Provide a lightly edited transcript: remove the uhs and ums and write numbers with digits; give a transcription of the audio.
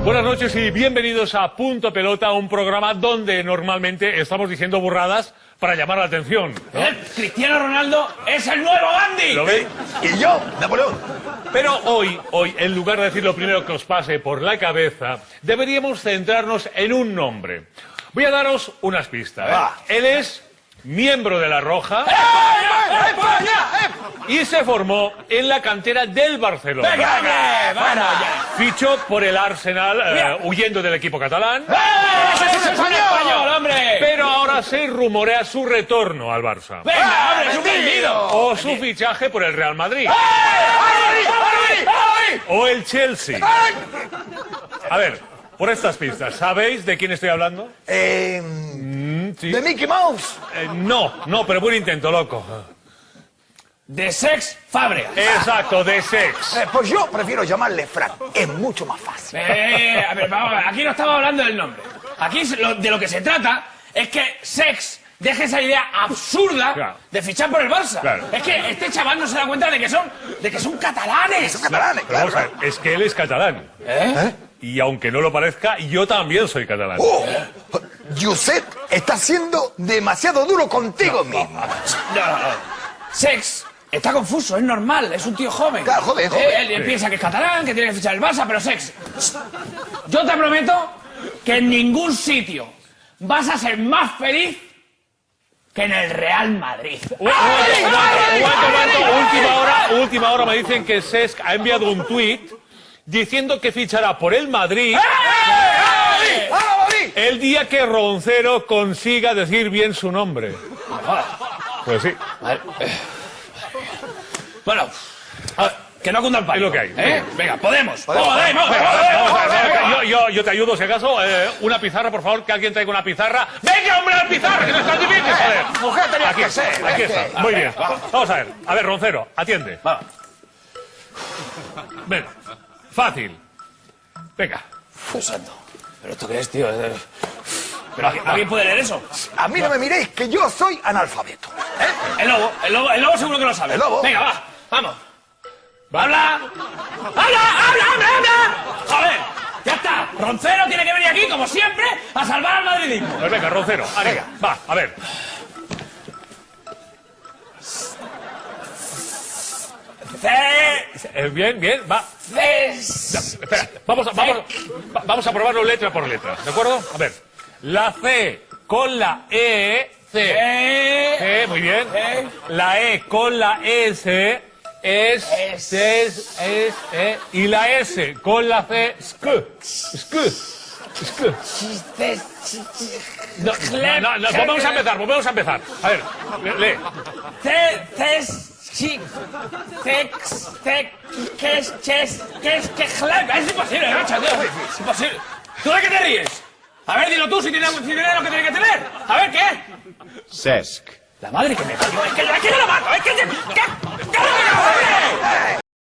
Buenas noches y bienvenidos a Punto Pelota, un programa donde normalmente estamos diciendo burradas para llamar la atención, ¿no? Cristiano Ronaldo es el nuevo Gandhi. ¿Lo veis? Y yo, Napoleón. Pero hoy, en lugar de decir lo primero que os pase por la cabeza, deberíamos centrarnos en un nombre. Voy a daros unas pistas. Él es miembro de La Roja y se formó en la cantera del Barcelona. ¡Venga, bueno, ya! Fichó por el Arsenal huyendo del equipo catalán. ¡Ese es español, hombre! Pero ahora se rumorea su retorno al Barça. ¡Venga, hombre, es un vendido! O su fichaje por el Real Madrid. O el Chelsea. A ver, por estas pistas, ¿sabéis de quién estoy hablando? Sí. De Mickey Mouse. No, pero buen intento, loco. De Sex Fábregas. Exacto, de Sex. Pues yo prefiero llamarle Frank. Es mucho más fácil. A ver, vamos a ver, aquí no estamos hablando del nombre. Aquí de lo que se trata es que Sex deje esa idea absurda de fichar por el Barça. Claro. Es que este chaval no se da cuenta de que son catalanes. Son catalanes, Pero vamos a claro. ver, es que él es catalán. Y aunque no lo parezca, yo también soy catalán. Josep está siendo demasiado duro contigo mismo. No. Sex está confuso, es normal, es un tío joven. Claro, joven. Él piensa que es catalán, que tiene que fichar el Barça, pero Sex, yo te prometo que en ningún sitio vas a ser más feliz que en el Real Madrid. Un momento. Última hora me dicen que Cesc ha enviado un tuit diciendo que fichará por el Madrid el día que Roncero consiga decir bien su nombre. Pues sí. Bueno, que no cunda el Es pánico. lo que hay. Venga, podemos. Vamos a ver, yo te ayudo si acaso. Una pizarra, por favor, que alguien traiga una pizarra. ¡Venga, hombre, la pizarra! ¡Que no es tan difícil, joder! Mujer, tenías Aquí que ser. aquí está. Muy bien. Vamos a ver. A ver, Roncero, atiende. Vamos. Venga. Fácil. Venga. Dios santo. ¿Pero esto qué es, tío? ¿Pero alguien puede leer eso? A mí no me miréis, que yo soy analfabeto. El lobo seguro que lo sabe. El lobo. Venga, va, vamos. ¡Habla! ¡Habla! ¡Joder! ¡Ya está! Roncero tiene que venir aquí, como siempre, a salvar al madridismo. Pues venga, Roncero. Venga, va, a ver. Bien, va. Espera, vamos a probarlo letra por letra, ¿de acuerdo? A ver. La C con la E, C, muy bien. La E con la S es, y la S con la C, sk. No, volvemos a empezar. A ver, lee. Es imposible, macho, tío. Es imposible. ¿Tú de qué te ríes? A ver, dilo tú si tiene lo que tiene que tener. A ver, ¿qué? Cesc. La madre que me parió. Es que yo lo mato. Es que...